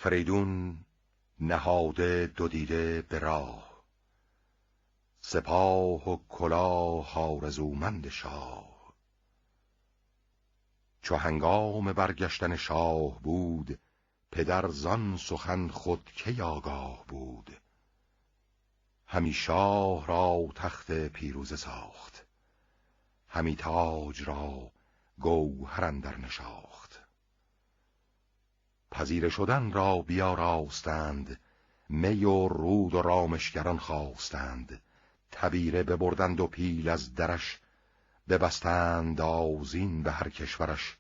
فریدون نهاده دو دیده به راه، سپاه و کلاه آرزومند شاه. چو هنگام برگشتن شاه بود، پدر زان سخن خود کی آگاه بود. همی شاه را تخت پیروزه ساخت، همی تاج را گوهر اندر نشاخت. پذیره شدن را بیاراستند، می و رود و رامشگران خواستند. تبیره ببردند و پیل از درش، ببستند آذین به هر کشورش.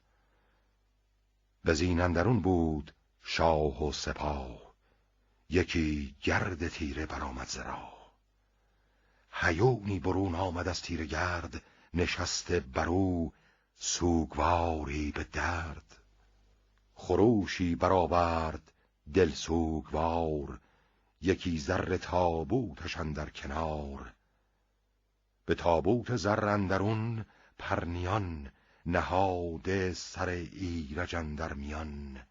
به زین اندرون بود شاه و سپاه، یکی گرد تیره برآمد ز راه. هیونی برون آمد از تیره گرد، نشسته برو سوگواری به درد. خروشی برآورد دل سوگوار، یکی زر تابوتش اندر کنار. به تابوت زر اندرون پرنیان، نهاده سر ایرج اندر میان.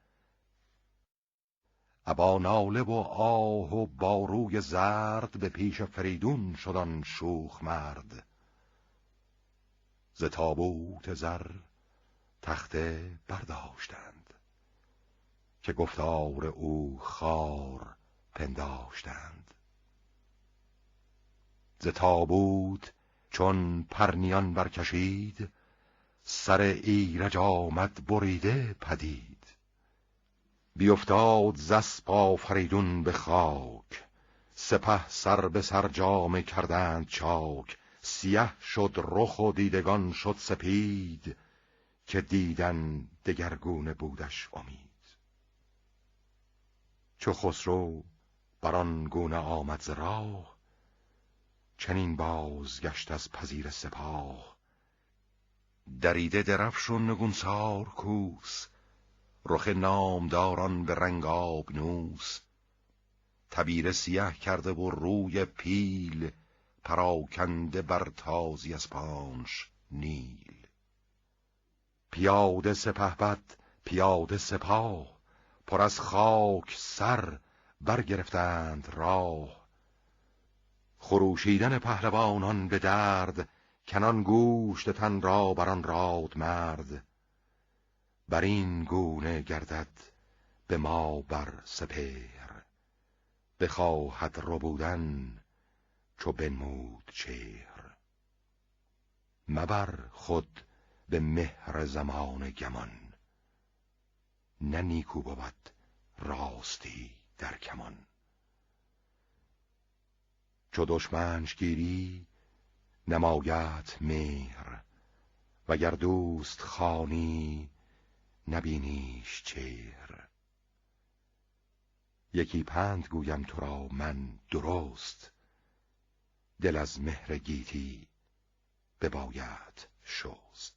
ابا ناله و آه و با روی زرد، به پیش فریدون شد آن شوخ مرد. ز تابوت زر تخته برداشتند، که گفتار او خوار پنداشتند. ز تابوت چون پرنیان برکشید، سر ایرج آمد بریده پدید. بیفتاد ز اسپ آفریدون به خاک، سپه سر به سر جامه کردند چاک. سیه شد رخ و دیدگان شد سپید، که دیدن دگرگونه بودش امید. چو خسرو بران گونه آمد ز راه، چنین بازگشت از پذیره سپاه. دریده درفش و نگونسار کوس، رخ نامداران به رنگ آبنوس. تبیره سیه کرده و روی پیل، پراکنده بر تازی اسپانش نیل. پیاده سپهبد پیاده سپاه، پر از خاک سر برگرفتند راه. خروشیدن پهلوانان به درد، کنان گوشت تن را بران راد مرد. بر این گونه گردد به ما بر سپهر، بخواهد ربودن چو بنمود چهر. مبر خود به مهر زمان گمان، نه نیکو بود راستی در کمان. چو دشمنش گیری نمایت مهر، وگر دوست خوانی نبینیش چهر. یکی پند گویم تو را من درست، دل از مهر گیتی بباید شست.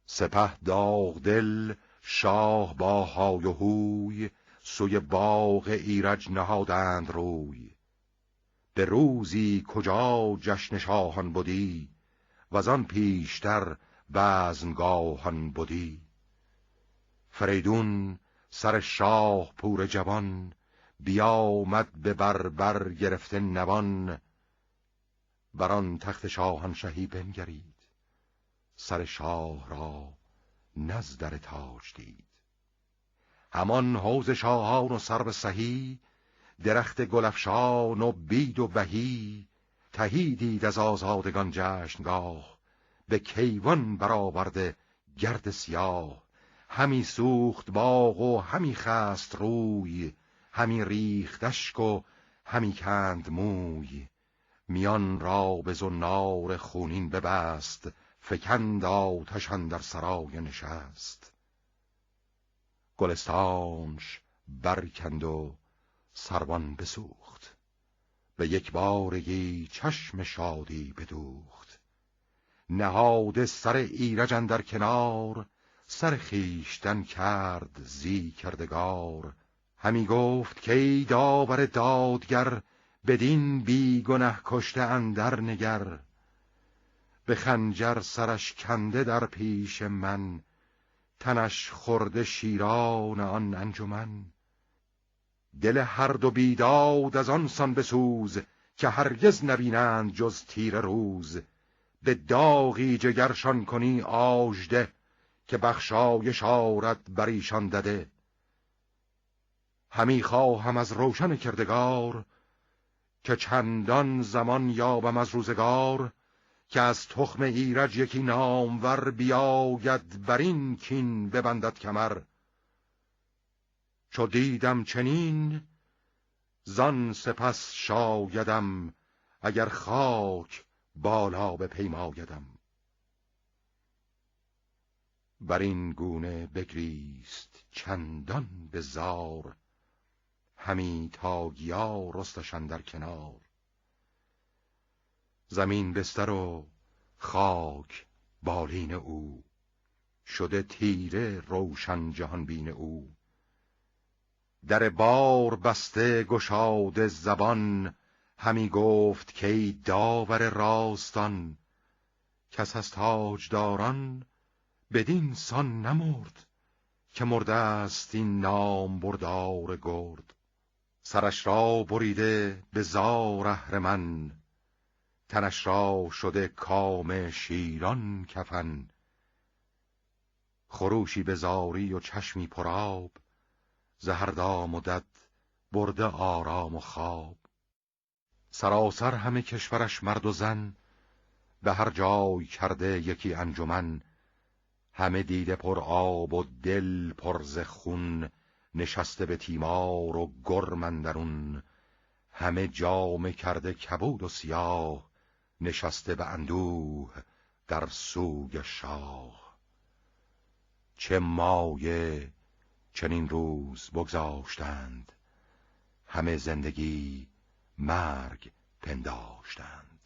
سپه داغ دل شاه با های و هوی، سوی باغ ایرج نهادند روی. به روزی کجا جشن شاهان بودی، وزان پیشتر بزمگاهان بودی. فریدون سر شاه پور جوان، بیامد به بربر گرفته نوان. بران تخت شاهنشهی بنگرید، سر شاه را نزدر تاج دید. همان حوض شاهان و سرو سهی، درخت گلفشان و بید و بهی. تهی دید از آزادگان جشنگاه، به کیوان برآورده گرد سیاه. همی سوخت باغ و همی خست روی، همی ریخت اشک و همی کند موی. میان را به زنار خونین ببست، فکند آتش اندر سرای نشست. گلستانش برکند و سروان بسوخت، به یک بارگی چشم شادی بدوخت. نهاده سر ایرج اندر کنار، سر خویشتن کرد زی کردگار. همی گفت که ای داور دادگر، بدین بی گنه کشته اندر نگر. به خنجر سرش کنده در پیش من، تنش خورده شیران آن انجمن. دل هر دو بیداد از آن سان بسوز، که هرگز نبینند جز تیر روز. به داغی جگرشان کنی آژده، که بخشایش آرد بر ایشان دده. همی خواهم از روشن کردگار، که چندان زمان یابم از روزگار. که از تخم ایرج یکی نامور، بیاید بر این کین ببندد کمر. چو دیدم چنین زان سپس شایدم، اگر خاک بالا بپیمایدم. بر این گونه بگریست چندان به زار، همی تا گیا رستش اندر کنار. زمین بستر و خاک بالین او، شده تیره روشن جهان بین او. در بار بسته گشاده زبان، همی گفت که ای داور راستان. کس از تاجداران بدین سان نمرد، که مرده است این نام بردار گرد. سرش را بریده به زار اهرمن، تنش را شده کام شیران کفن. خروشی به زاری و چشمی پرآب، ز هر دام و دد برده آرام و خواب. سراسر همه کشورش مرد و زن، به هر جای کرده یکی انجمن. همه دیده پر آب و دل پر ز خون، نشسته به تیمار و گرم اندرون. همه جامه کرده کبود و سیاه، نشسته به اندوه در سوگ شاه. چه مایه چنین روز بگذاشتند، همه زندگی مرگ پنداشتند.